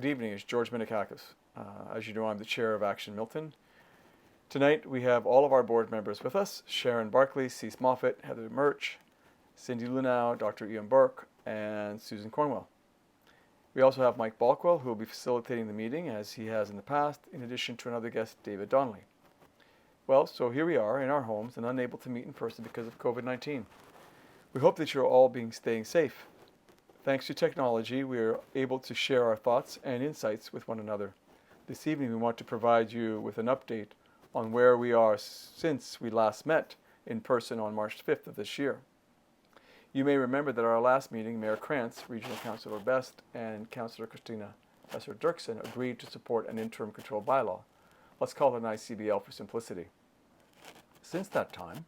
Good evening, it's George Minikakis. As you know, I'm the chair of Action Milton. Tonight we have all of our board members with us: Sharon Barkley, Cease Moffat, Heather Murch, Cindy Lunau, Dr. Ian Burke, and Susan Cornwell. We also have Mike Balkwell, who will be facilitating the meeting as he has in the past, in addition to another guest, David Donnelly. Well, so here we are in our homes and unable to meet in person because of COVID-19. We hope that you're all staying safe. Thanks to technology, we are able to share our thoughts and insights with one another. This evening, we want to provide you with an update on where we are since we last met in person on March 5th of this year. You may remember that at our last meeting, Mayor Krantz, Regional Councillor Best, and Councillor Christina Esser-Dirksen agreed to support an interim control bylaw. Let's call it an ICBL for simplicity. Since that time,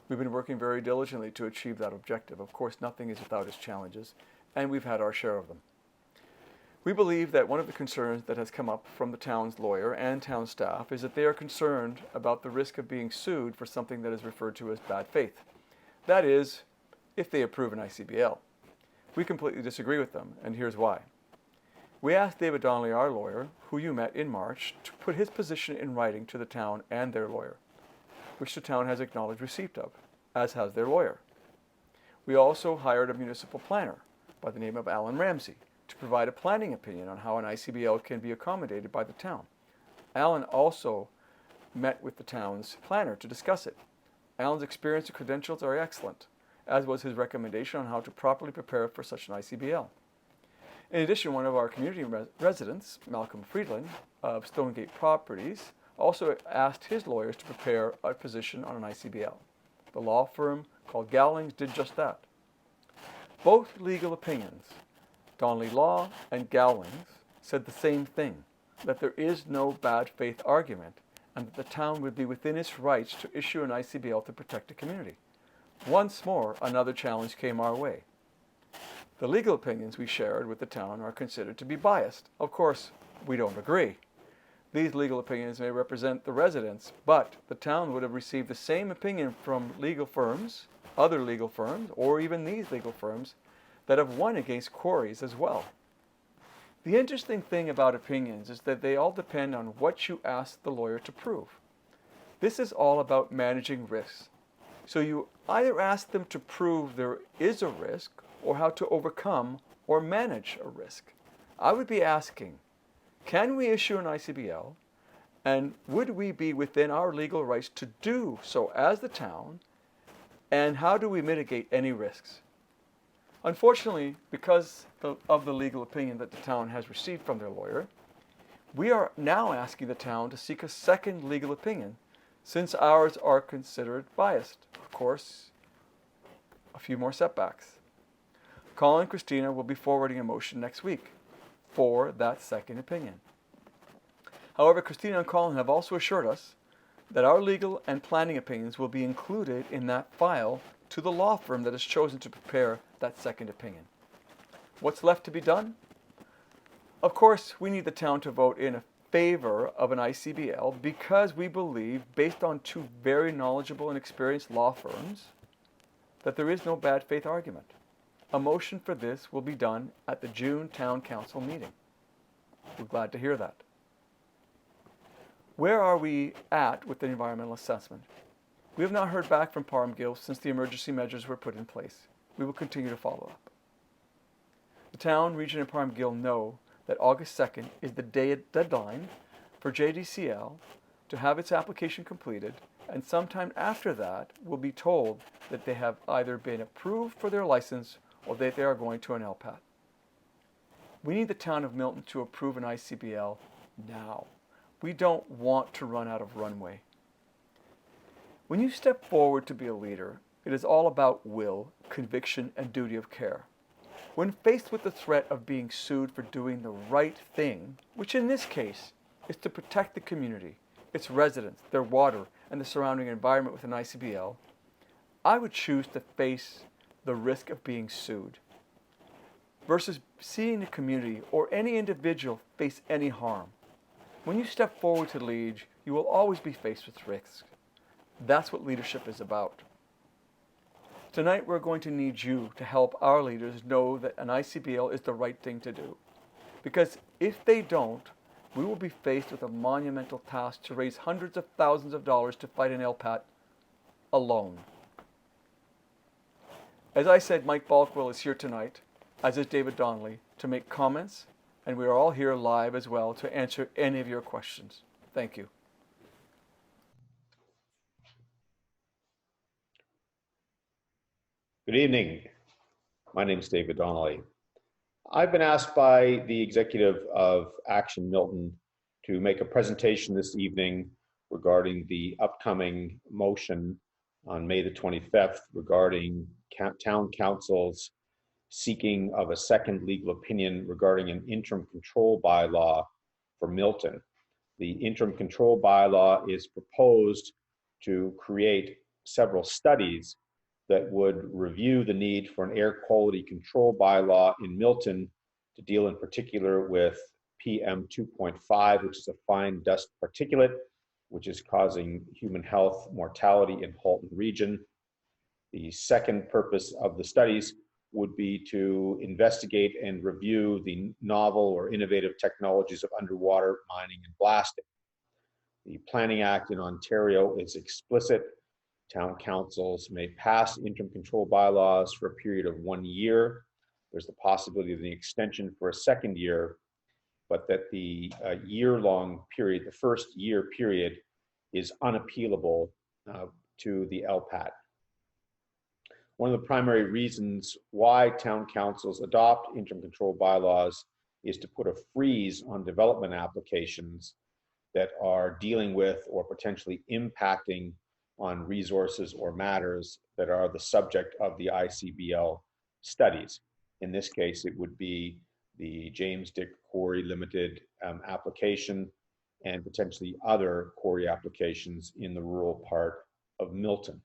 we've been working very diligently to achieve that objective. Of course, nothing is without its challenges, and we've had our share of them. We believe that one of the concerns that has come up from the town's lawyer and town staff is that they are concerned about the risk of being sued for something that is referred to as bad faith. That is, if they approve an ICBL. We completely disagree with them, and here's why. We asked David Donnelly, our lawyer, who you met in March, to put his position in writing to the town and their lawyer, which the town has acknowledged receipt of, as has their lawyer. We also hired a municipal planner by the name of Alan Ramsey to provide a planning opinion on how an ICBL can be accommodated by the town. Alan also met with the town's planner to discuss it. Alan's experience and credentials are excellent, as was his recommendation on how to properly prepare for such an ICBL. In addition, one of our community residents, Malcolm Friedland of Stonegate Properties, also asked his lawyers to prepare a position on an ICBL. The law firm called Gowlings did just that. Both legal opinions, Donnelly Law and Gowlings, said the same thing, that there is no bad faith argument and that the town would be within its rights to issue an ICBL to protect the community. Once more, another challenge came our way. The legal opinions we shared with the town are considered to be biased. Of course, we don't agree. These legal opinions may represent the residents, but the town would have received the same opinion from legal firms, other legal firms, or even these legal firms that have won against quarries as well. The interesting thing about opinions is that they all depend on what you ask the lawyer to prove. This is all about managing risks. So you either ask them to prove there is a risk or how to overcome or manage a risk. I would be asking, can we issue an ICBL, and would we be within our legal rights to do so as the town, and how do we mitigate any risks? Unfortunately, because of the legal opinion that the town has received from their lawyer, we are now asking the town to seek a second legal opinion, since ours are considered biased. Of course, a few more setbacks. Colin and Christina will be forwarding a motion next week for that second opinion. However, Christina and Colin have also assured us that our legal and planning opinions will be included in that file to the law firm that has chosen to prepare that second opinion. What's left to be done? Of course, we need the town to vote in favor of an ICBL because we believe, based on two very knowledgeable and experienced law firms, that there is no bad faith argument. A motion for this will be done at the June Town Council meeting. We're glad to hear that. Where are we at with the environmental assessment? We have not heard back from Parmgill since the emergency measures were put in place. We will continue to follow up. The town, region, and Parmgill know that August 2nd is the deadline for JDCL to have its application completed, and sometime after that we'll be told that they have either been approved for their license or that they are going to an LPAT. We need the town of Milton to approve an ICBL now. We don't want to run out of runway. When you step forward to be a leader, it is all about will, conviction, and duty of care. When faced with the threat of being sued for doing the right thing, which in this case is to protect the community, its residents, their water, and the surrounding environment with an ICBL, I would choose to face the risk of being sued versus seeing the community or any individual face any harm. When you step forward to lead, you will always be faced with risks. That's what leadership is about. Tonight we're going to need you to help our leaders know that an ICBL is the right thing to do. Because if they don't, we will be faced with a monumental task to raise hundreds of thousands of dollars to fight an LPAT alone. As I said, Mike Balkwell is here tonight, as is David Donnelly, to make comments, and we are all here live as well to answer any of your questions. Thank you. Good evening. My name is David Donnelly. I've been asked by the executive of Action Milton to make a presentation this evening regarding the upcoming motion on May the 25th regarding Town Council's seeking of a second legal opinion regarding an interim control bylaw for Milton. The interim control bylaw is proposed to create several studies that would review the need for an air quality control bylaw in Milton to deal in particular with PM 2.5, which is a fine dust particulate, which is causing human health mortality in Halton region. The second purpose of the studies would be to investigate and review the novel or innovative technologies of underwater mining and blasting. The Planning Act in Ontario is explicit. Town councils may pass interim control bylaws for a period of 1 year. There's the possibility of an extension for a second year, but that the year-long period, the first year period, is unappealable to the LPAT. One of the primary reasons why town councils adopt interim control bylaws is to put a freeze on development applications that are dealing with or potentially impacting on resources or matters that are the subject of the ICBL studies. In this case, it would be the James Dick Quarry Limited application and potentially other quarry applications in the rural part of Milton.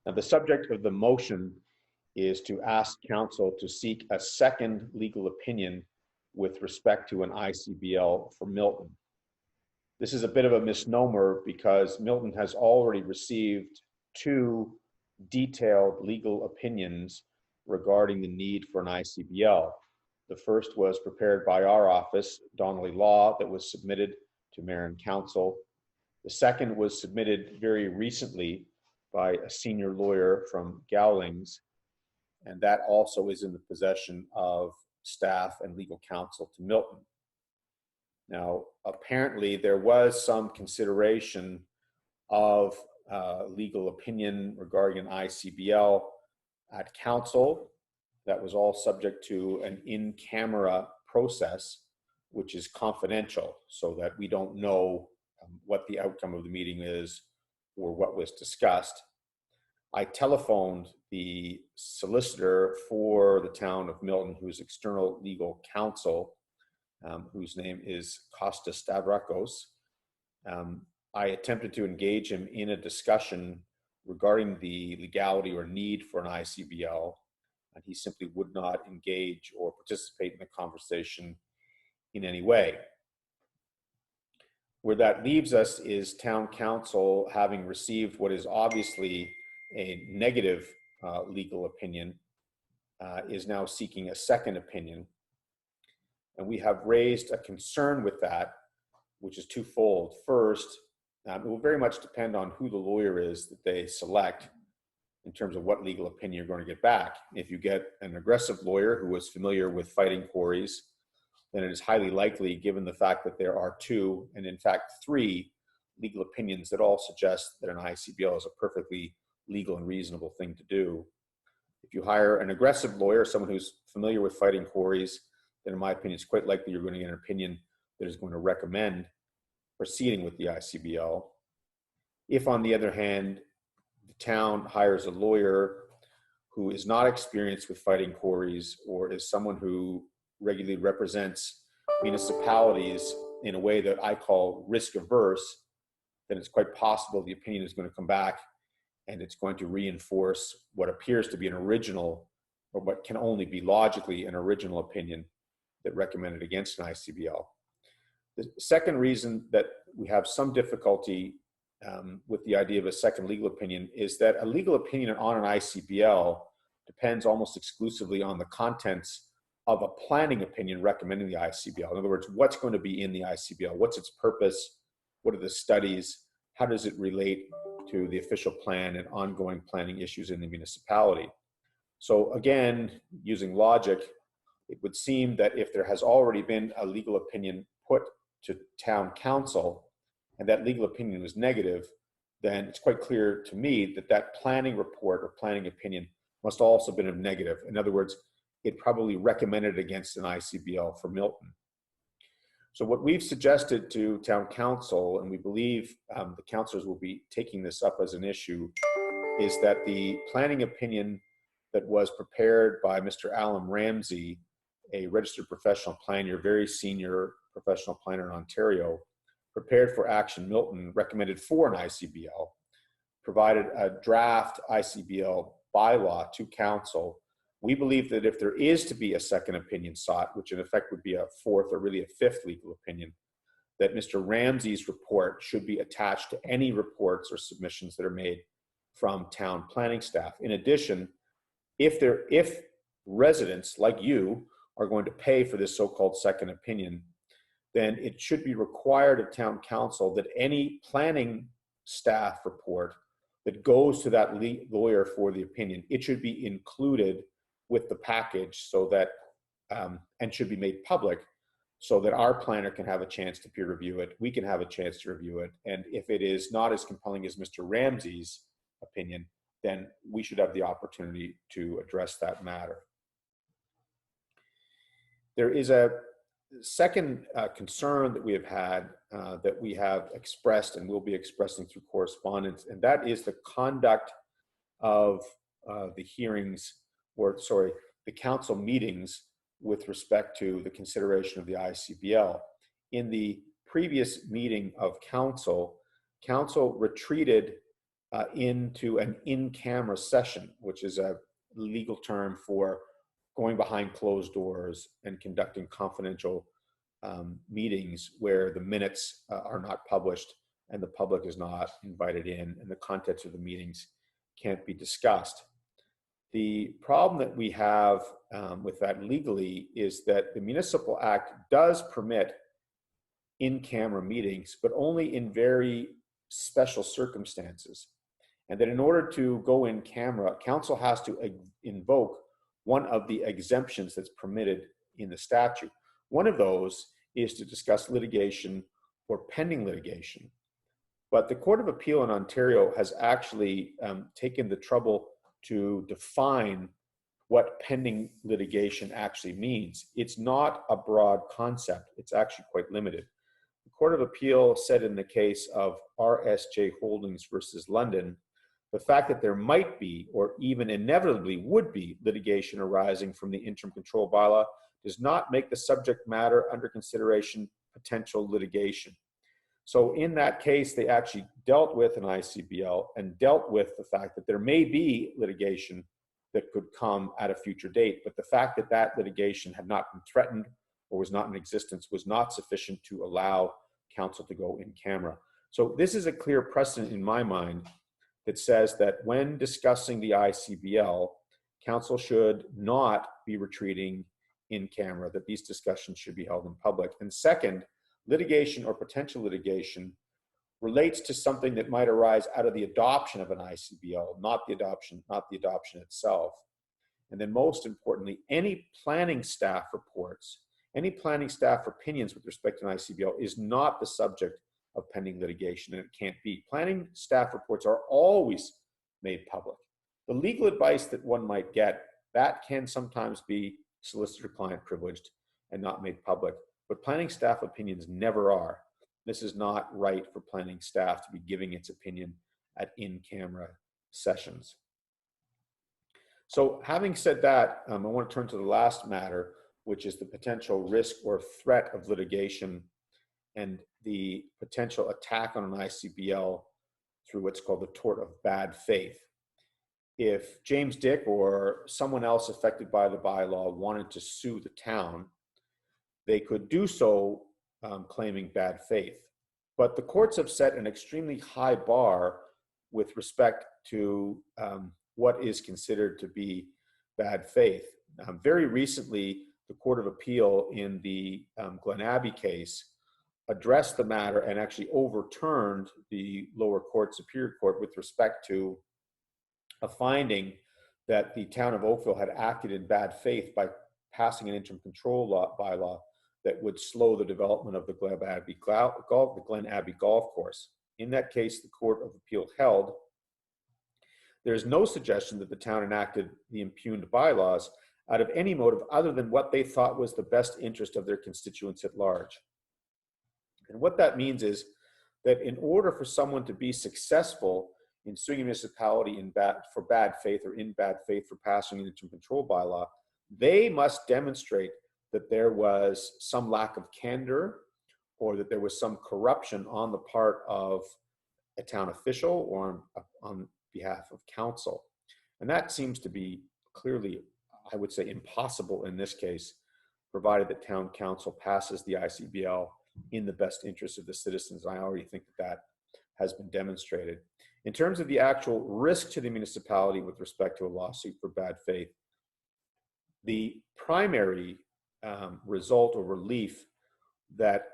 Now, the subject of the motion is to ask council to seek a second legal opinion with respect to an ICBL for Milton. This is a bit of a misnomer because Milton has already received 2 detailed legal opinions regarding the need for an ICBL. The first was prepared by our office, Donnelly Law, that was submitted to Mayor and Council. The second was submitted very recently by a senior lawyer from Gowlings, and that also is in the possession of staff and legal counsel to Milton. Now, apparently there was some consideration of legal opinion regarding an ICBL at council. That was all subject to an in-camera process, which is confidential, so that we don't know what the outcome of the meeting is or what was discussed. I telephoned the solicitor for the town of Milton, who's external legal counsel, whose name is Costa Stavrakos. I attempted to engage him in a discussion regarding the legality or need for an ICBL, and he simply would not engage or participate in the conversation in any way. Where that leaves us is town council, having received what is obviously a negative legal opinion, is now seeking a second opinion. And we have raised a concern with that, which is twofold. First, it will very much depend on who the lawyer is that they select in terms of what legal opinion you're going to get back. If you get an aggressive lawyer who is familiar with fighting quarries, then it is highly likely, given the fact that there are 2, and in fact 3, legal opinions that all suggest that an ICBL is a perfectly legal and reasonable thing to do. If you hire an aggressive lawyer, someone who's familiar with fighting quarries, then in my opinion, it's quite likely you're going to get an opinion that is going to recommend proceeding with the ICBL. If, on the other hand, the town hires a lawyer who is not experienced with fighting quarries or is someone who regularly represents municipalities in a way that I call risk averse, then it's quite possible the opinion is going to come back and it's going to reinforce what appears to be an original, or what can only be logically an original opinion that recommended against an ICBL. The second reason that we have some difficulty with the idea of a second legal opinion is that a legal opinion on an ICBL depends almost exclusively on the contents of a planning opinion recommending the ICBL. In other words, what's going to be in the ICBL? What's its purpose? What are the studies? How does it relate to the official plan and ongoing planning issues in the municipality? So again, using logic, it would seem that if there has already been a legal opinion put to town council and that legal opinion was negative, then it's quite clear to me that that planning report or planning opinion must also have been negative. In other words, it probably recommended against an ICBL for Milton. So what we've suggested to town council, and we believe the councillors will be taking this up as an issue, is that the planning opinion that was prepared by Mr. Alan Ramsey, a registered professional planner, very senior professional planner in Ontario, prepared for Action Milton, recommended for an ICBL, provided a draft ICBL bylaw to council. We believe that if there is to be a second opinion sought, which in effect would be a fourth or really a fifth legal opinion, that Mr. Ramsey's report should be attached to any reports or submissions that are made from town planning staff. In addition, if residents like you are going to pay for this so-called second opinion, then it should be required of town council that any planning staff report that goes to that lawyer for the opinion, it should be included with the package so that, and should be made public so that our planner can have a chance to peer review it, we can have a chance to review it, and if it is not as compelling as Mr. Ramsey's opinion, then we should have the opportunity to address that matter. There is a second concern that we have had that we have expressed and will be expressing through correspondence, and that is the conduct of the hearings, or sorry, the council meetings with respect to the consideration of the ICBL. In the previous meeting of council, council retreated into an in-camera session, which is a legal term for going behind closed doors and conducting confidential meetings where the minutes are not published and the public is not invited in and the contents of the meetings can't be discussed. The problem that we have with that legally is that the Municipal Act does permit in-camera meetings, but only in very special circumstances. And that in order to go in camera, council has to invoke one of the exemptions that's permitted in the statute. One of those is to discuss litigation or pending litigation. But the Court of Appeal in Ontario has actually taken the trouble to define what pending litigation actually means. It's not a broad concept. It's actually quite limited. The Court of Appeal said in the case of RSJ Holdings versus London, the fact that there might be, or even inevitably would be, litigation arising from the Interim Control Bylaw does not make the subject matter under consideration potential litigation. So in that case, they actually dealt with an ICBL and dealt with the fact that there may be litigation that could come at a future date, but the fact that that litigation had not been threatened or was not in existence was not sufficient to allow council to go in camera. So this is a clear precedent in my mind that says that when discussing the ICBL, council should not be retreating in camera, that these discussions should be held in public. And second, litigation or potential litigation relates to something that might arise out of the adoption of an ICBL, not the adoption itself. And then most importantly, any planning staff reports, any planning staff opinions with respect to an ICBL is not the subject of pending litigation, and it can't be. Planning staff reports are always made public. The legal advice that one might get, that can sometimes be solicitor-client privileged and not made public, but planning staff opinions never are. This is not right for planning staff to be giving its opinion at in-camera sessions. So having said that, I want to turn to the last matter, which is the potential risk or threat of litigation and the potential attack on an ICBL through what's called the tort of bad faith. If James Dick or someone else affected by the bylaw wanted to sue the town, they could do so claiming bad faith. But the courts have set an extremely high bar with respect to what is considered to be bad faith. Very recently, the Court of Appeal in the Glen Abbey case addressed the matter and actually overturned the lower court, Superior Court, with respect to a finding that the town of Oakville had acted in bad faith by passing an interim control bylaw that would slow the development of the Glen Abbey golf course. In that case, the Court of Appeal held there's no suggestion that the town enacted the impugned bylaws out of any motive other than what they thought was the best interest of their constituents at large. And what that means is that in order for someone to be successful in suing a municipality for bad faith or in bad faith for passing an interim control bylaw, they must demonstrate that there was some lack of candor or that there was some corruption on the part of a town official or on behalf of council. And that seems to be clearly, I would say, impossible in this case, provided that town council passes the ICBL in the best interest of the citizens. I already think that has been demonstrated. In terms of the actual risk to the municipality with respect to a lawsuit for bad faith, the primary result or relief that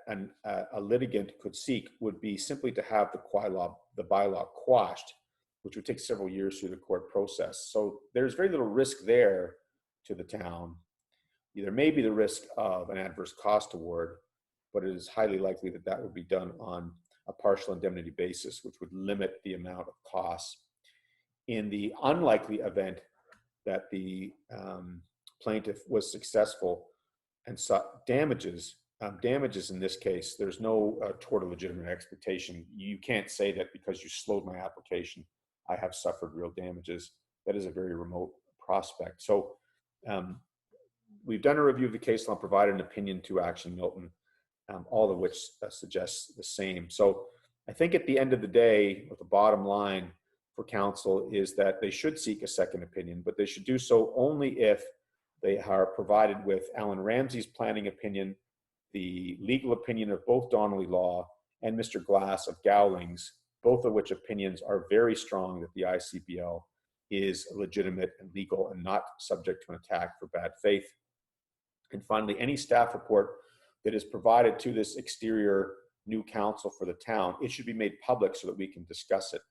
a litigant could seek would be simply to have the bylaw quashed, which would take several years through the court process. So there's very little risk there to the town. There may be the risk of an adverse cost award, but it is highly likely that that would be done on a partial indemnity basis, which would limit the amount of costs. In the unlikely event that the plaintiff was successful and sought damages in this case, there's no tort of legitimate expectation. You can't say that because you slowed my application, I have suffered real damages. That is a very remote prospect. So we've done a review of the case law and provided an opinion to Action Milton, all of which suggests the same. So I think at the end of the day, what the bottom line for council is that they should seek a second opinion, but they should do so only if they are provided with Alan Ramsey's planning opinion, the legal opinion of both Donnelly Law and Mr. Glass of Gowlings, both of which opinions are very strong that the ICBL is legitimate and legal and not subject to an attack for bad faith. And finally, any staff report that is provided to this exterior new council for the town, it should be made public so that we can discuss it.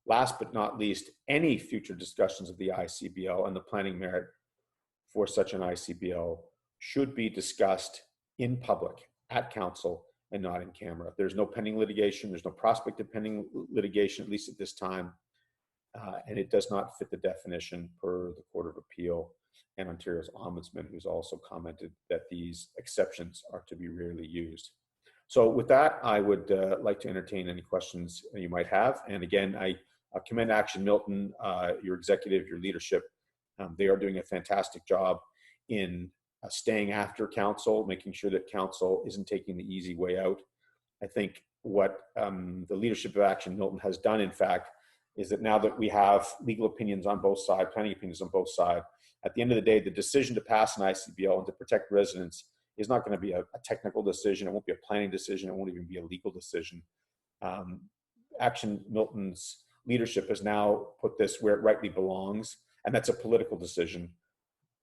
Last but not least, any future discussions of the ICBL and the planning merit for such an ICBL should be discussed in public at council and not in camera. There's no pending litigation. There's no prospect of pending litigation, at least at this time. And it does not fit the definition per the Court of Appeal and Ontario's Ombudsman, who's also commented that these exceptions are to be rarely used. So with that, I would like to entertain any questions you might have. And again, I commend Action Milton, your executive, your leadership. They are doing a fantastic job in staying after council, making sure that council isn't taking the easy way out. I think what the leadership of Action Milton has done, in fact, is that now that we have legal opinions on both sides, planning opinions on both sides, at the end of the day, the decision to pass an ICBL and to protect residents is not going to be a technical decision. It won't be a planning decision. It won't even be a legal decision. Action Milton's leadership has now put this where it rightly belongs, and that's a political decision.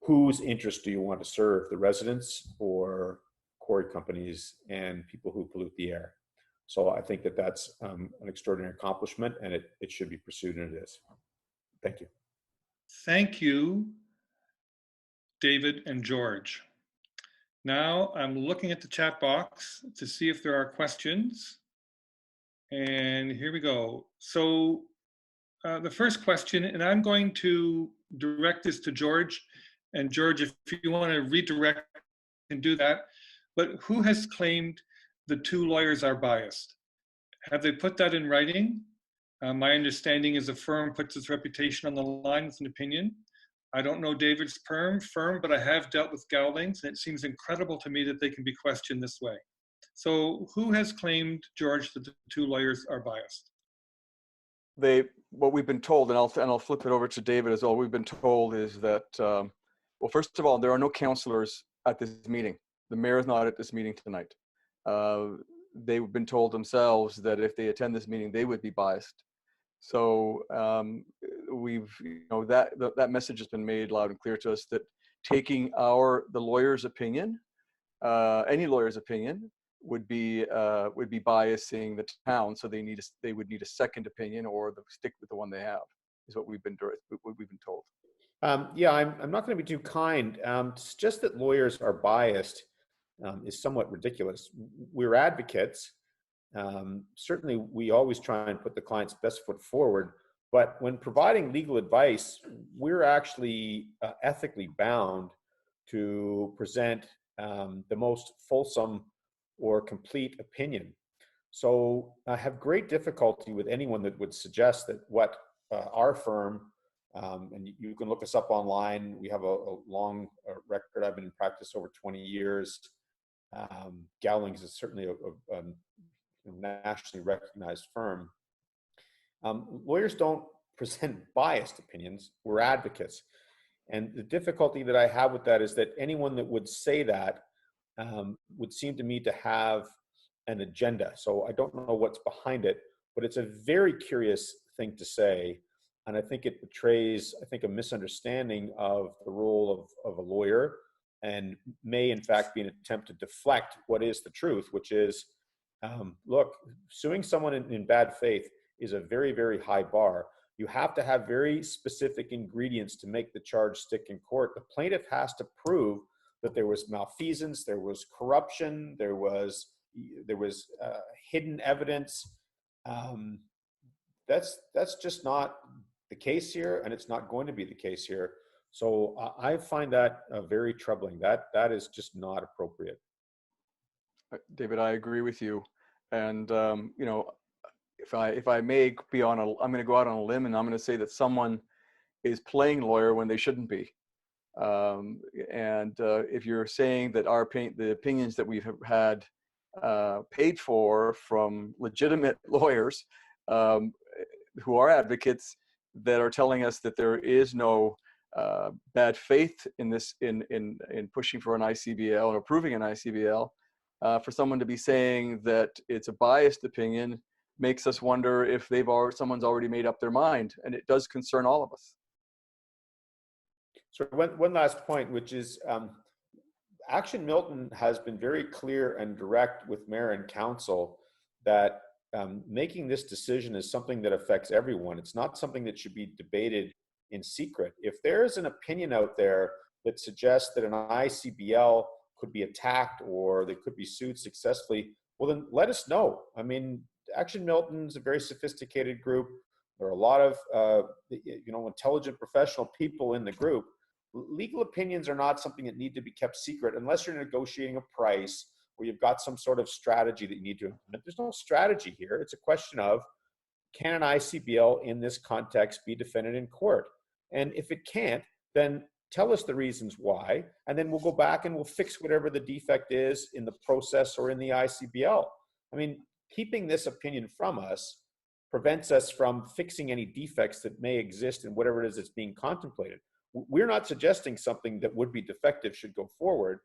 Whose interest do you want to serve, the residents or quarry companies and people who pollute the air? So I think that that's an extraordinary accomplishment, and it should be pursued, and it is. Thank you. Thank you, David and George. Now I'm looking at the chat box to see if there are questions. And here we go. So the first question, and I'm going to direct this to George. And George, if you want to redirect and do that, but who has claimed the two lawyers are biased? Have they put that in writing? My understanding is a firm puts its reputation on the line with an opinion. I don't know David's firm, but I have dealt with Gowlings, and it seems incredible to me that they can be questioned this way. So who has claimed, George, that the two lawyers are biased? What we've been told, and I'll flip it over to David as well, we've been told is that, well, first of all, there are no councillors at this meeting. The mayor is not at this meeting tonight. They've been told themselves that if they attend this meeting, they would be biased. So we've, that message has been made loud and clear to us that taking the lawyer's opinion, any lawyer's opinion, would be biasing the town. So they would need a second opinion, or stick with the one they have. Is what we've been told. Yeah, I'm not going to be too kind. To suggest that lawyers are biased is somewhat ridiculous. We're advocates. Certainly, we always try and put the client's best foot forward. But when providing legal advice, we're actually ethically bound to present the most fulsome or complete opinion. So I have great difficulty with anyone that would suggest that what our firm, and you can look us up online. We have a long record. I've been in practice over 20 years. Gowlings is certainly a nationally recognized firm. Lawyers don't present biased opinions. We're advocates. And the difficulty that I have with that is that anyone that would say that would seem to me to have an agenda. So I don't know what's behind it, but it's a very curious thing to say. And I think it betrays, a misunderstanding of the role of a lawyer, and may in fact be an attempt to deflect what is the truth, which is, look, suing someone in bad faith is a very, very high bar. You have to have very specific ingredients to make the charge stick in court. The plaintiff has to prove that there was malfeasance, there was corruption, there was hidden evidence. That's just not the case here, and it's not going to be the case here. So I find that very troubling. That is just not appropriate. David, I agree with you. And if I may be I'm going to go out on a limb, and I'm going to say that someone is playing lawyer when they shouldn't be. If you're saying that the opinions that we've had paid for from legitimate lawyers who are advocates, that are telling us that there is no bad faith in this, in pushing for an ICBL and approving an ICBL, for someone to be saying that it's a biased opinion makes us wonder if someone's already made up their mind, and it does concern all of us. So one last point, which is Action Milton has been very clear and direct with mayor and council that making this decision is something that affects everyone. It's not something that should be debated in secret. If there is an opinion out there that suggests that an ICBL could be attacked or they could be sued successfully, well, then let us know. I mean, Action Milton is a very sophisticated group. There are a lot of intelligent professional people in the group. Legal opinions are not something that need to be kept secret unless you're negotiating a price or you've got some sort of strategy that you need to implement. There's no strategy here. It's a question of, can an ICBL in this context be defended in court? And if it can't, then tell us the reasons why, and then we'll go back and we'll fix whatever the defect is in the process or in the ICBL. I mean, keeping this opinion from us prevents us from fixing any defects that may exist in whatever it is that's being contemplated. We're not suggesting something that would be defective should go forward,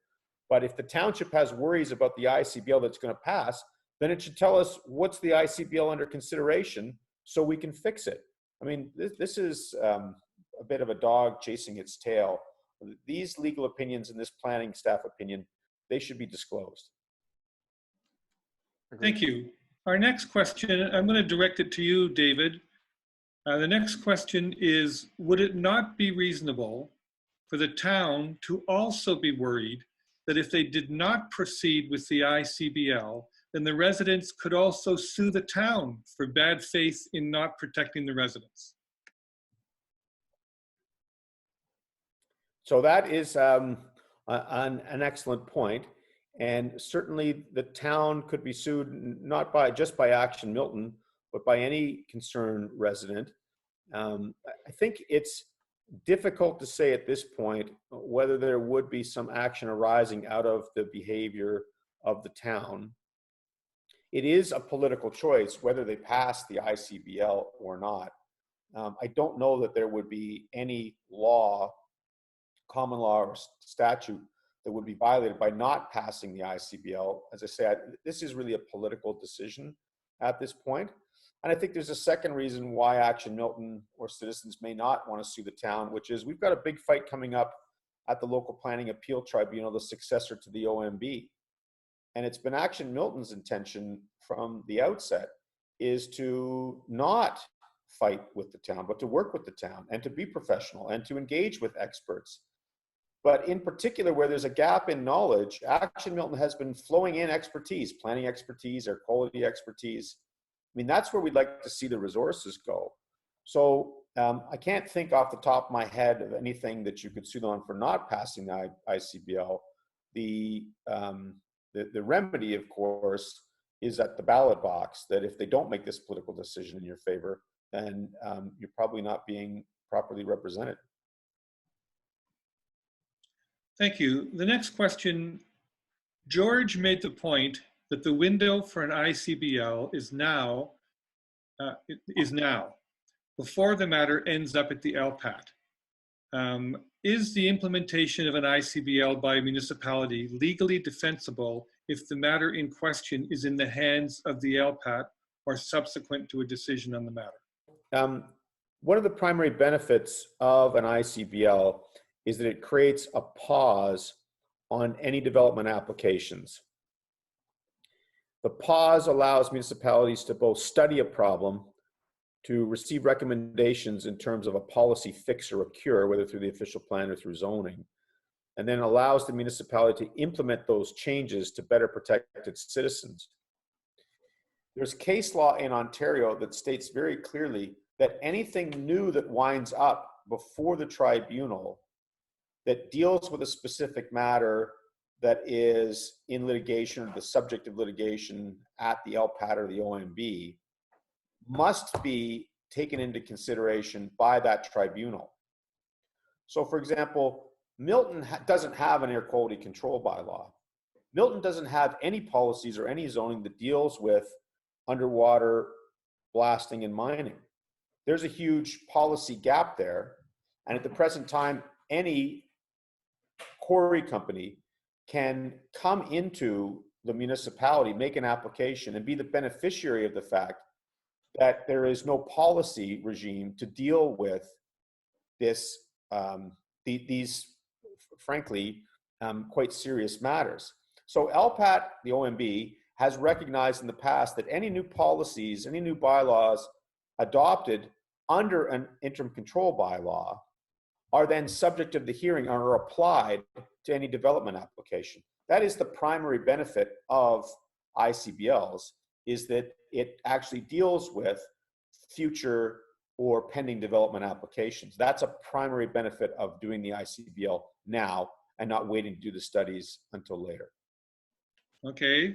but if the township has worries about the ICBL that's going to pass, then it should tell us what's the ICBL under consideration so we can fix it. I mean, this is a bit of a dog chasing its tail. These legal opinions and this planning staff opinion, they should be disclosed. Thank you. Our next question, I'm going to direct it to you, David. The next question is, would it not be reasonable for the town to also be worried that if they did not proceed with the ICBL, then the residents could also sue the town for bad faith in not protecting the residents? So that is an excellent point. And certainly the town could be sued not just by Action Milton, but by any concerned resident. I think it's difficult to say at this point whether there would be some action arising out of the behavior of the town. It is a political choice whether they pass the ICBL or not. I don't know that there would be any law, common law or statute that would be violated by not passing the ICBL. As I say, this is really a political decision at this point. And I think there's a second reason why Action Milton or citizens may not want to sue the town, which is we've got a big fight coming up at the local planning appeal tribunal, the successor to the OMB. And it's been Action Milton's intention from the outset is to not fight with the town, but to work with the town and to be professional and to engage with experts. But in particular, where there's a gap in knowledge, Action Milton has been flowing in expertise, planning expertise, air quality expertise. I mean, that's where we'd like to see the resources go. So I can't think off the top of my head of anything that you could sue them on for not passing the ICBL. The remedy, of course, is at the ballot box, that if they don't make this political decision in your favor, then you're probably not being properly represented. Thank you. The next question, George made the point that the window for an ICBL is now, before the matter ends up at the LPAT. Is the implementation of an ICBL by a municipality legally defensible if the matter in question is in the hands of the LPAT or subsequent to a decision on the matter? One of the primary benefits of an ICBL is that it creates a pause on any development applications. The pause allows municipalities to both study a problem, to receive recommendations in terms of a policy fix or a cure, whether through the official plan or through zoning, and then allows the municipality to implement those changes to better protect its citizens. There's case law in Ontario that states very clearly that anything new that winds up before the tribunal that deals with a specific matter that is in litigation or the subject of litigation at the LPAT or the OMB must be taken into consideration by that tribunal. So for example, Milton doesn't have an air quality control bylaw. Milton doesn't have any policies or any zoning that deals with underwater blasting and mining. There's a huge policy gap there. And at the present time, any quarry company can come into the municipality, make an application, and be the beneficiary of the fact that there is no policy regime to deal with this, these frankly, quite serious matters. So LPAT, the OMB, has recognized in the past that any new policies, any new bylaws adopted under an interim control bylaw are then subject of the hearing or are applied to any development application. That is the primary benefit of ICBLs, is that it actually deals with future or pending development applications. That's a primary benefit of doing the ICBL now and not waiting to do the studies until later. Okay,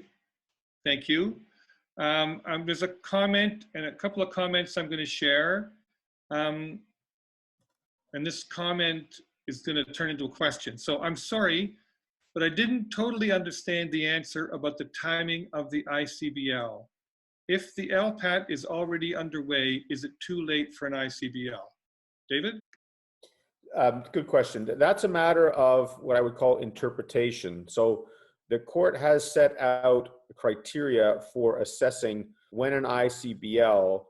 thank you. There's a comment and a couple of comments I'm going to share. And this comment is going to turn into a question. So I'm sorry, but I didn't totally understand the answer about the timing of the ICBL. If the LPAT is already underway, is it too late for an ICBL? David? Good question. That's a matter of what I would call interpretation. So the court has set out criteria for assessing when an ICBL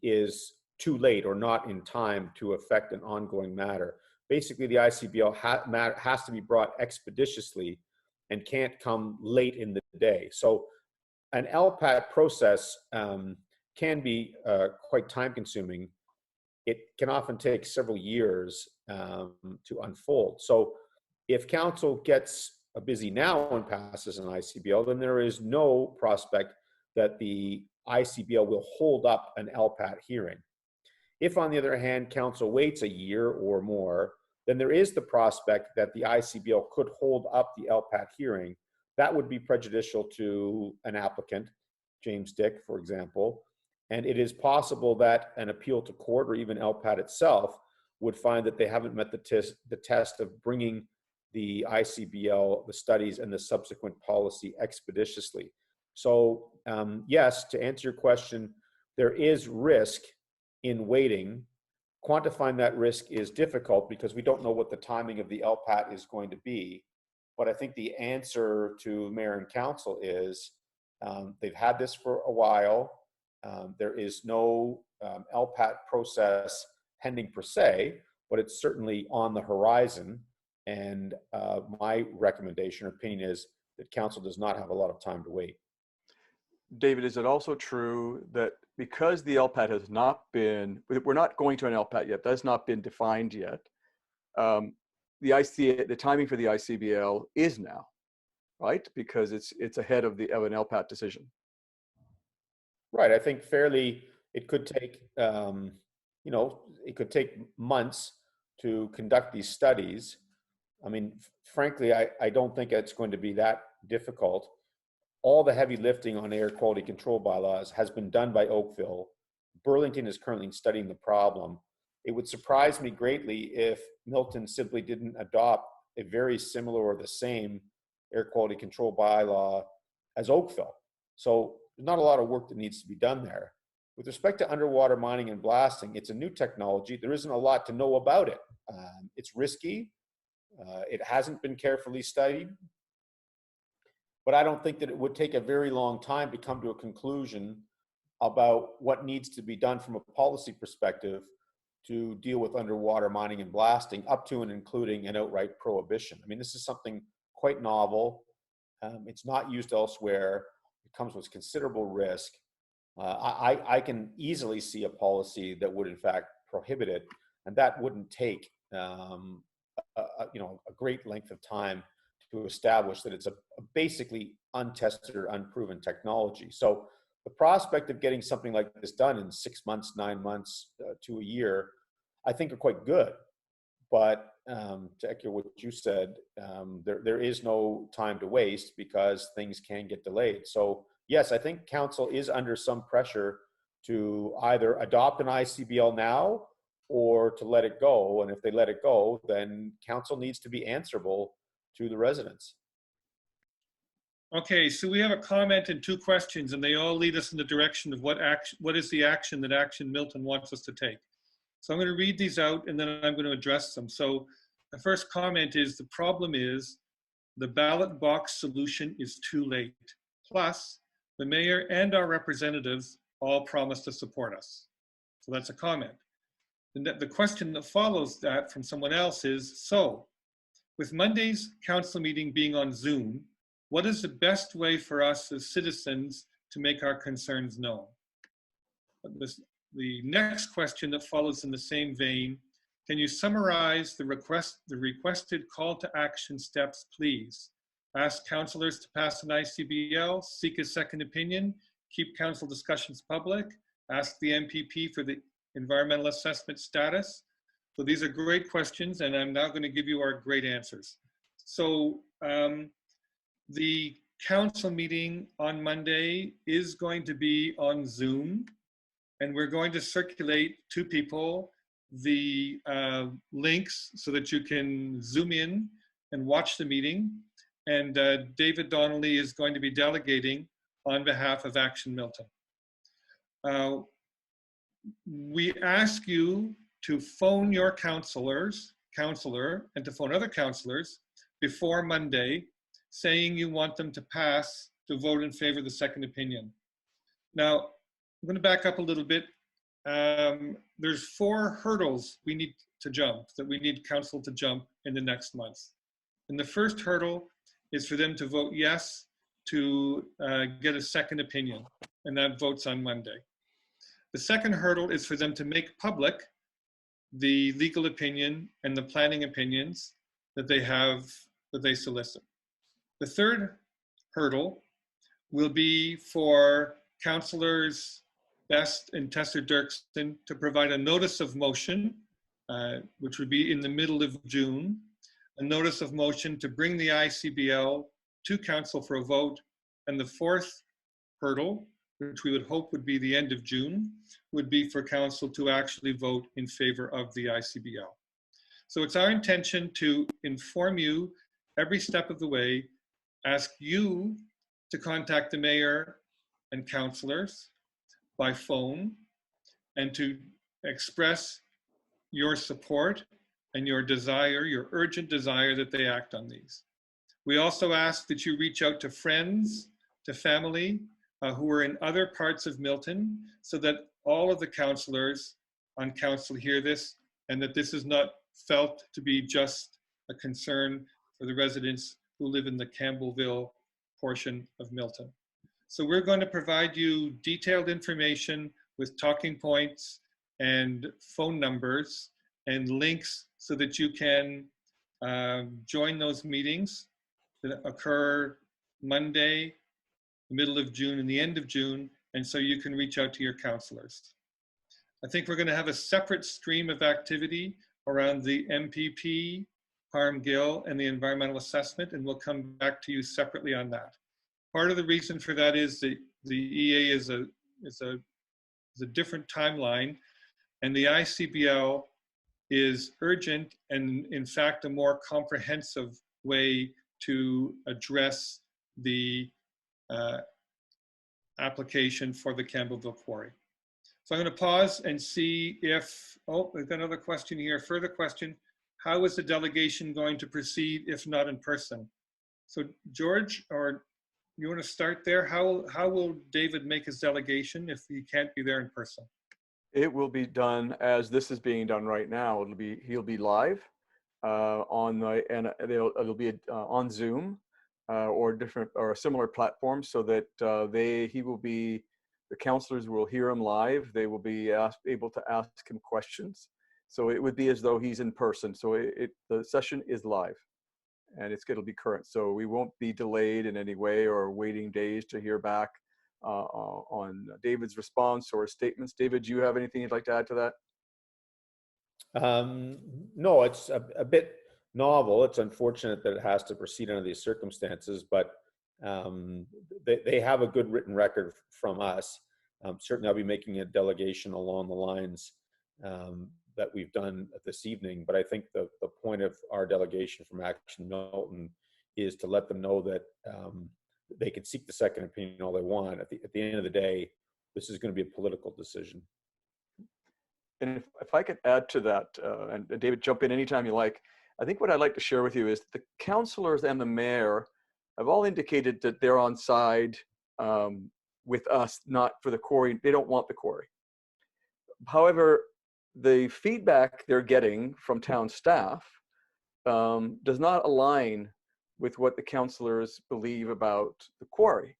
is too late or not in time to affect an ongoing matter. Basically, the ICBL has to be brought expeditiously and can't come late in the day. So an LPAT process can be quite time consuming. It can often take several years to unfold. So if council gets busy now and passes an ICBL, then there is no prospect that the ICBL will hold up an LPAT hearing. If, on the other hand, council waits a year or more, then there is the prospect that the ICBL could hold up the LPAT hearing. That would be prejudicial to an applicant, James Dick, for example, and it is possible that an appeal to court or even LPAT itself would find that they haven't met the test of bringing the ICBL, the studies, and the subsequent policy expeditiously. So yes, to answer your question, there is risk in waiting. Quantifying that risk is difficult because we don't know what the timing of the LPAT is going to be. But I think the answer to mayor and council is they've had this for a while. There is no LPAT process pending per se, but it's certainly on the horizon. And my recommendation or opinion is that council does not have a lot of time to wait. David, is it also true that because the LPAT has not been, we're not going to an LPAT yet, that's not been defined yet, the timing for the ICBL is now, right? Because it's ahead of an LPAT decision. Right. I think fairly, it could take, it could take months to conduct these studies. I mean, frankly, I don't think it's going to be that difficult. All the heavy lifting on air quality control bylaws has been done by Oakville. Burlington is currently studying the problem. It would surprise me greatly if Milton simply didn't adopt a very similar or the same air quality control bylaw as Oakville. So there's not a lot of work that needs to be done there. With respect to underwater mining and blasting, it's a new technology. There isn't a lot to know about it. It's risky. It hasn't been carefully studied. But I don't think that it would take a very long time to come to a conclusion about what needs to be done from a policy perspective to deal with underwater mining and blasting, up to and including an outright prohibition. I mean, this is something quite novel. It's not used elsewhere. It comes with considerable risk. I can easily see a policy that would in fact prohibit it, and that wouldn't take a great length of time to establish that it's a basically untested or unproven technology. So the prospect of getting something like this done in 6 months, 9 months to a year, I think are quite good. But to echo what you said, there is no time to waste because things can get delayed. So yes, I think council is under some pressure to either adopt an ICBL now or to let it go. And if they let it go, then council needs to be answerable to the residents. Okay, so we have a comment and 2 questions, and they all lead us in the direction of what is the action that Action Milton wants us to take. So I'm going to read these out and then I'm going to address them. So the first comment is, the problem is the ballot box solution is too late. Plus, the mayor and our representatives all promised to support us. So that's a comment. And the question that follows that from someone else is, so with Monday's council meeting being on Zoom, what is the best way for us as citizens to make our concerns known? The next question that follows in the same vein, can you summarize the requested call to action steps, please? Ask councillors to pass an ICBL, seek a second opinion, keep council discussions public, ask the MPP for the environmental assessment status. So these are great questions, and I'm now going to give you our great answers. So the council meeting on Monday is going to be on Zoom, and we're going to circulate to people the links so that you can zoom in and watch the meeting. And David Donnelly is going to be delegating on behalf of Action Milton. We ask you to phone your counselor and to phone other counselors before Monday, saying you want them to vote in favor of the second opinion. Now, I'm going to back up a little bit. There's 4 hurdles we need to jump, that we need council to jump in the next month. And the first hurdle is for them to vote yes to get a second opinion, and that votes on Monday. The second hurdle is for them to make public the legal opinion and the planning opinions that they solicit. The third hurdle will be for councillors Best and Tesser Dirksen to provide a notice of motion, which would be in the middle of June, a notice of motion to bring the ICBL to council for a vote. And the fourth hurdle, which we would hope would be the end of June, would be for council to actually vote in favor of the ICBL. So it's our intention to inform you every step of the way, ask you to contact the mayor and councillors by phone, and to express your support and your desire, your urgent desire that they act on these. We also ask that you reach out to friends, to family who are in other parts of Milton, so that all of the councillors on council hear this, and that this is not felt to be just a concern for the residents who live in the Campbellville portion of Milton. So we're going to provide you detailed information with talking points and phone numbers and links so that you can join those meetings that occur Monday, the middle of June and the end of June, and so you can reach out to your counselors. I think we're going to have a separate stream of activity around the MPP, Parm Gill, and the environmental assessment, and we'll come back to you separately on that. Part of the reason for that is the EA is a different timeline, and the ICBL is urgent and in fact a more comprehensive way to address the application for the Campbellville quarry. So I'm going to pause and see if, oh, we've got another question here, further question. How is the delegation going to proceed if not in person? So George, or you want to start there? How will David make his delegation if he can't be there in person? It will be done as this is being done right now. He'll be live it'll be on Zoom or a similar platform, so that the counselors will hear him live. They will be able to ask him questions. So it would be as though he's in person. So the session is live, and it'll be current. So we won't be delayed in any way or waiting days to hear back on David's response or statements. David, do you have anything you'd like to add to that? No, it's a bit novel. It's unfortunate that it has to proceed under these circumstances, but they have a good written record from us. Certainly I'll be making a delegation along the lines that we've done this evening, but I think the point of our delegation from Action Milton is to let them know that they can seek the second opinion all they want. At the end of the day, this is going to be a political decision. And if I could add to that, and David, jump in anytime you like, I think what I'd like to share with you is the councillors and the mayor have all indicated that they're on side with us, not for the quarry. They don't want the quarry. However, the feedback they're getting from town staff does not align with what the councillors believe about the quarry.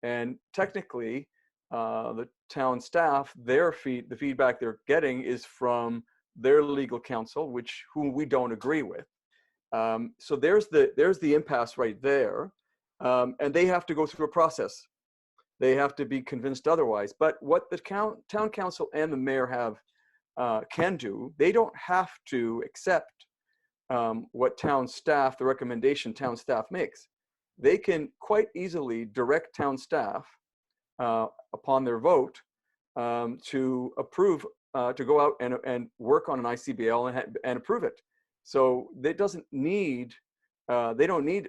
And technically, the town staff, the feedback they're getting is from their legal counsel, whom we don't agree with. So there's the impasse right there, and they have to go through a process. They have to be convinced otherwise. But what the town council and the mayor can do, they don't have to accept what the recommendation town staff makes. They can quite easily direct town staff upon their vote to approve, to go out and work on an ICBL and approve it. So they don't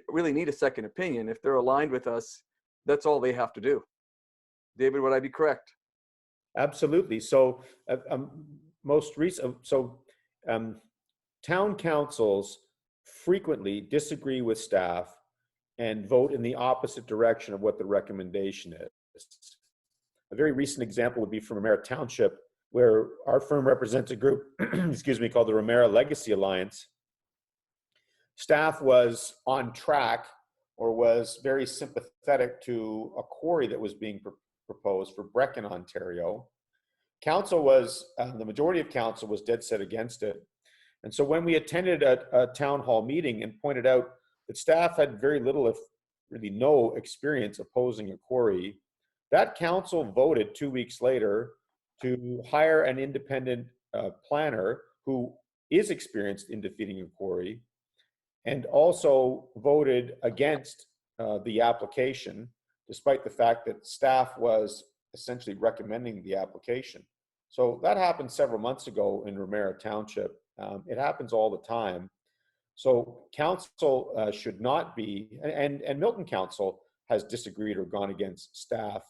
really need a second opinion. If they're aligned with us, that's all they have to do. David, would I be correct? Absolutely. So town councils frequently disagree with staff and vote in the opposite direction of what the recommendation is. A very recent example would be from Romero Township, where our firm represents a group, excuse me, called the Romero Legacy Alliance. Staff was on track, or was very sympathetic to a quarry that was being proposed for Brecon, Ontario. The majority of council was dead set against it. And so when we attended a town hall meeting and pointed out that staff had very little, if really no, experience opposing a quarry, that council voted 2 weeks later to hire an independent planner who is experienced in defeating a quarry, and also voted against the application, despite the fact that staff was essentially recommending the application. So that happened several months ago in Romero Township. It happens all the time. So council should not be, and Milton Council has disagreed or gone against staff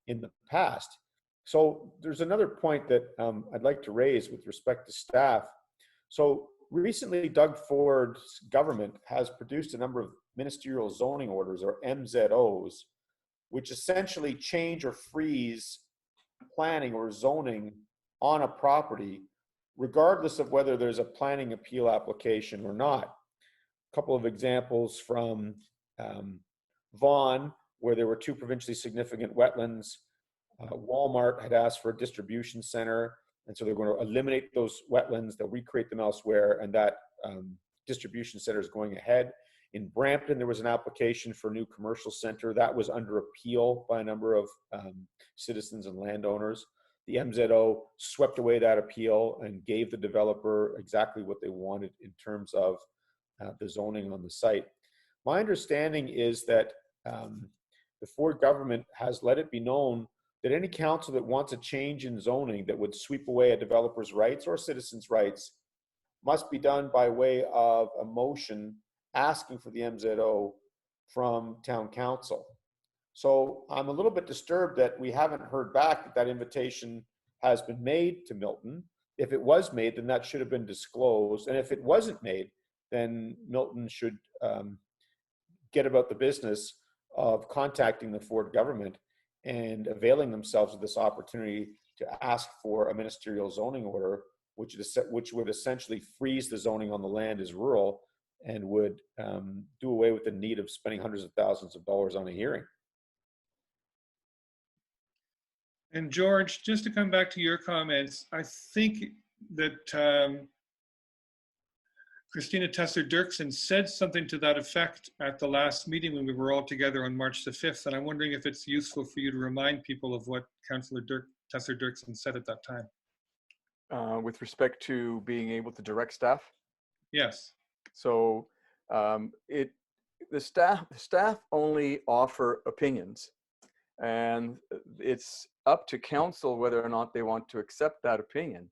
in the past. So there's another point that I'd like to raise with respect to staff. So recently, Doug Ford's government has produced a number of ministerial zoning orders, or MZOs, which essentially change or freeze planning or zoning on a property, regardless of whether there's a planning appeal application or not. couple of examples from Vaughan, where there were 2 provincially significant wetlands. Walmart had asked for a distribution center, and so they're going to eliminate those wetlands. They'll recreate them elsewhere, and that distribution center is going ahead. In Brampton, there was an application for a new commercial center that was under appeal by a number of citizens and landowners. The MZO swept away that appeal and gave the developer exactly what they wanted in terms of the zoning on the site. My understanding is that the Ford government has let it be known that any council that wants a change in zoning that would sweep away a developer's rights or citizens' rights must be done by way of a motion asking for the MZO from town council. So I'm a little bit disturbed that we haven't heard back that that invitation has been made to Milton. If it was made, then that should have been disclosed. And if it wasn't made, then Milton should get about the business of contacting the Ford government and availing themselves of this opportunity to ask for a ministerial zoning order, which would essentially freeze the zoning on the land as rural and would do away with the need of spending hundreds of thousands of dollars on a hearing. And George, just to come back to your comments, I think that Christina Tesser-Dirksen said something to that effect at the last meeting when we were all together on March the 5th. And I'm wondering if it's useful for you to remind people of what Councillor Tesser-Dirksen said at that time. With respect to being able to direct staff. Yes. So the staff only offer opinions, and it's up to council whether or not they want to accept that opinion.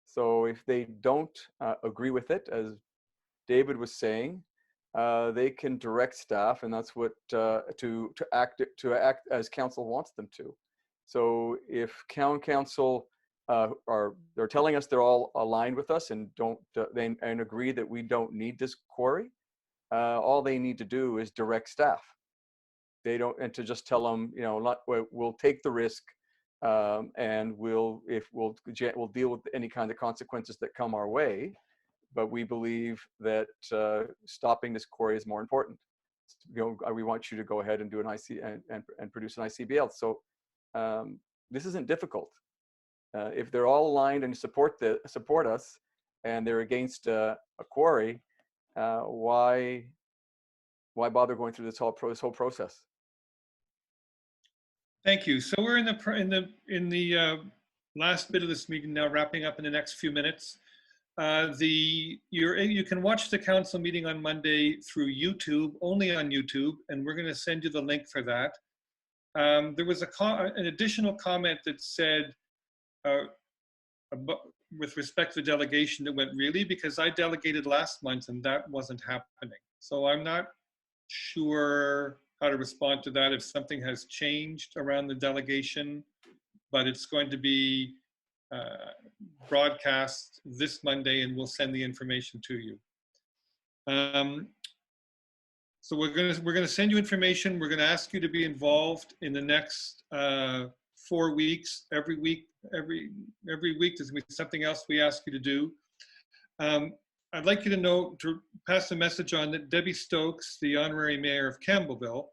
So if they don't agree with it, as David was saying, they can direct staff, and that's what to act as council wants them to. So if council they're telling us they're all aligned with us and and agree that we don't need this quarry, all they need to do is direct staff. They don't, and to just tell them, you know, we'll take the risk, and we'll deal with any kind of consequences that come our way, but we believe that stopping this quarry is more important. You know, we want you to go ahead and do an IC and produce an ICBL. So this isn't difficult. If they're all aligned and support us, and they're against a quarry, why bother going through this whole process? Thank you. So we're in the last bit of this meeting now, wrapping up in the next few minutes. You can watch the council meeting on Monday through YouTube, only on YouTube, and we're going to send you the link for that. There was an additional comment that said, with respect to the delegation, that went really, because I delegated last month and that wasn't happening. So I'm not sure how to respond to that, if something has changed around the delegation, but it's going to be broadcast this Monday and we'll send the information to you. So we're going to send you information. We're going to ask you to be involved in the next 4 weeks. Every week there's going to be something else we ask you to do. I'd like you to know, to pass the message on, that Debbie Stokes, the honorary mayor of Campbellville,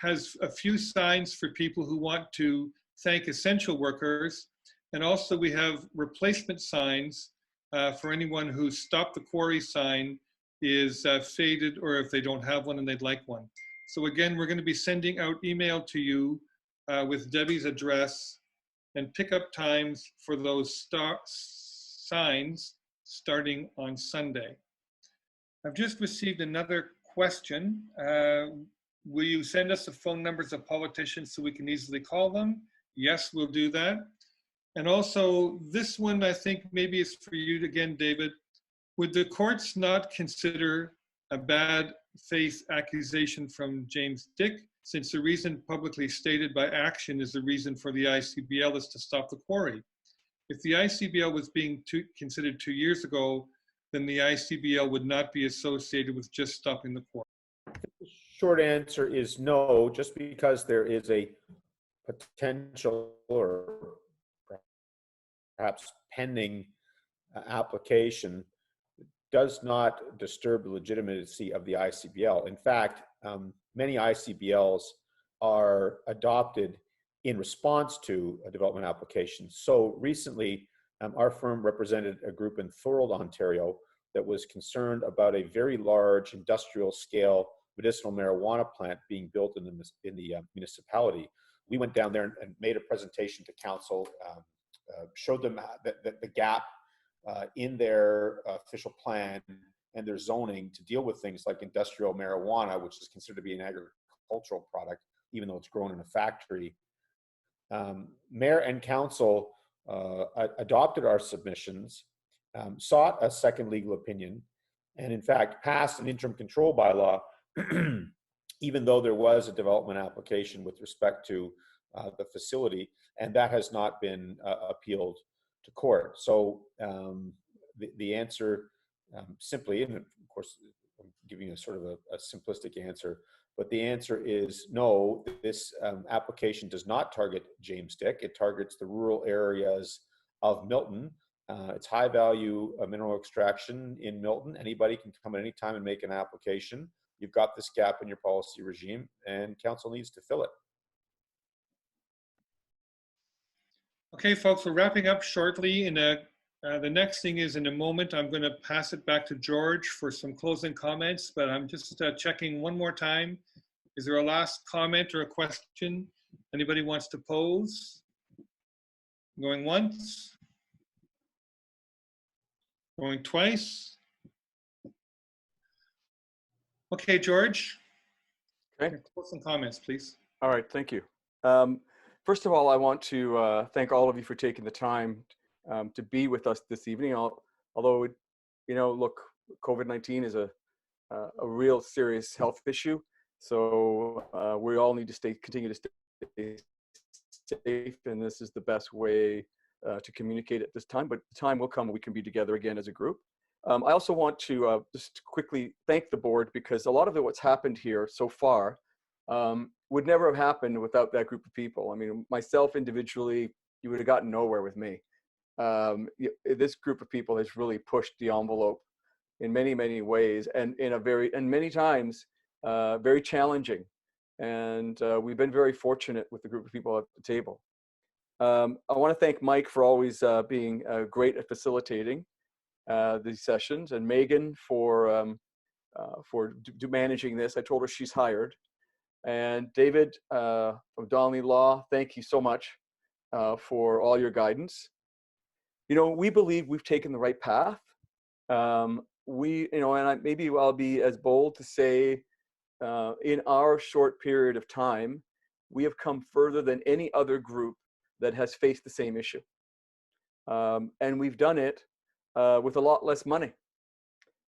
has a few signs for people who want to thank essential workers. And also we have replacement signs for anyone whose Stop the Quarry sign is faded, or if they don't have one and they'd like one. So again, we're going to be sending out email to you with Debbie's address and pickup times for those signs starting on Sunday. I've just received another question. Will you send us the phone numbers of politicians so we can easily call them? Yes, we'll do that. And also, this one I think maybe is for you again, David. Would the courts not consider a bad faith accusation from James Dick, since the reason publicly stated by action is the reason for the ICBL is to stop the quarry? If the ICBL was being considered 2 years ago, then the ICBL would not be associated with just stopping the quarry. The short answer is no, just because there is a potential or perhaps pending application does not disturb the legitimacy of the ICBL. In fact, many ICBLs are adopted in response to a development application. So recently, our firm represented a group in Thorold, Ontario, that was concerned about a very large industrial scale medicinal marijuana plant being built in the municipality. We went down there and made a presentation to council, showed them the gap in their official plan and their zoning to deal with things like industrial marijuana, which is considered to be an agricultural product, even though it's grown in a factory. Mayor and council adopted our submissions, sought a second legal opinion, and in fact passed an interim control bylaw, even though there was a development application with respect to the facility, and that has not been appealed to court. So the answer simply, and of course I'm giving you a sort of a simplistic answer, but the answer is no, this application does not target James Dick. It targets the rural areas of Milton. It's high value mineral extraction in Milton. Anybody can come at any time and make an application. You've got this gap in your policy regime and council needs to fill it. Okay, folks, we're wrapping up shortly. The next thing is in a moment, I'm going to pass it back to George for some closing comments, but I'm just checking one more time. Is there a last comment or a question anybody wants to pose? Going once? Going twice? Okay, George. Okay. Closing comments, please. All right, thank you. First of all, I want to thank all of you for taking the time to be with us this evening. Although, look, COVID-19 is a real serious health issue, so we all need to continue to stay safe, and this is the best way to communicate at this time. But the time will come when we can be together again as a group. I also want to just quickly thank the board, because a lot of what's happened here so far would never have happened without that group of people. I mean, myself individually, you would have gotten nowhere with me. This group of people has really pushed the envelope in many, many ways, and many times very challenging. And we've been very fortunate with the group of people at the table. I want to thank Mike for always being great at facilitating these sessions, and Megan for managing this. I told her she's hired. And David from Donnelly Law, thank you so much for all your guidance. We believe we've taken the right path. Maybe I'll be as bold to say, in our short period of time, we have come further than any other group that has faced the same issue. And we've done it with a lot less money,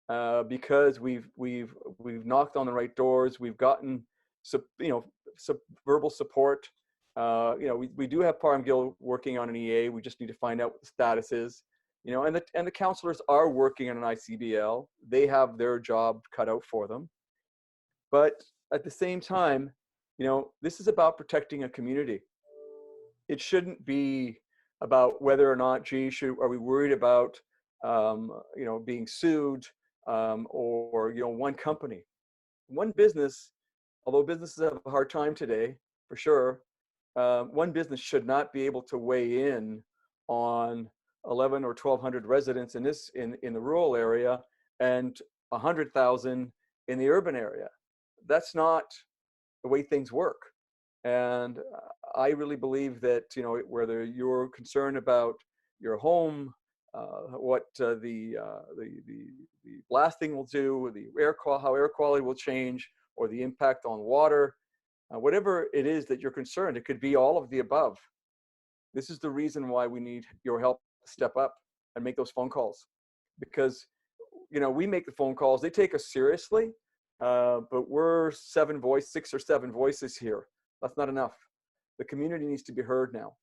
because we've knocked on the right doors. We've gotten verbal support. We do have Parham Gill working on an EA. We just need to find out what the status is. And the counselors are working on an ICBL. They have their job cut out for them. But at the same time, this is about protecting a community. It shouldn't be about whether or not, are we worried about, being sued, or, one company, one business. Although businesses have a hard time today, for sure, one business should not be able to weigh in on 11 or 1,200 residents in the rural area and 100,000 in the urban area. That's not the way things work. And I really believe that whether you're concerned about your home, what the blasting will do, how air quality will change, or the impact on water, whatever it is that you're concerned, it could be all of the above. This is the reason why we need your help to step up and make those phone calls, because we make the phone calls, they take us seriously, but we're 6 or 7 voices here. That's not enough. The community needs to be heard now,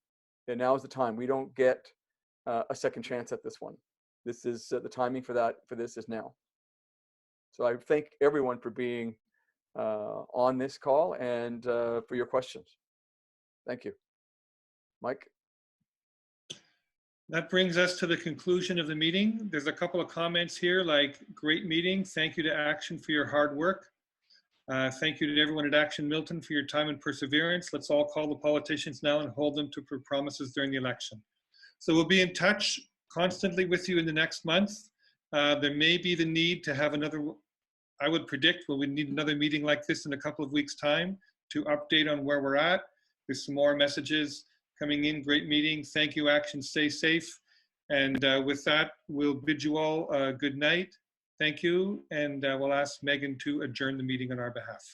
and now is the time. We don't get a second chance at this one. This is the timing for this is now. So I thank everyone for being on this call and for your questions. Thank you. Mike? That brings us to the conclusion of the meeting. There's a couple of comments here like, great meeting. Thank you to Action for your hard work. Thank you to everyone at Action Milton for your time and perseverance. Let's all call the politicians now and hold them to promises during the election. So we'll be in touch constantly with you in the next month. There may be the need to have another, I would predict we'll need another meeting like this in a couple of weeks' time to update on where we're at. There's some more messages coming in. Great meeting. Thank you, Action. Stay safe. And with that, we'll bid you all a good night. Thank you. And we'll ask Megan to adjourn the meeting on our behalf.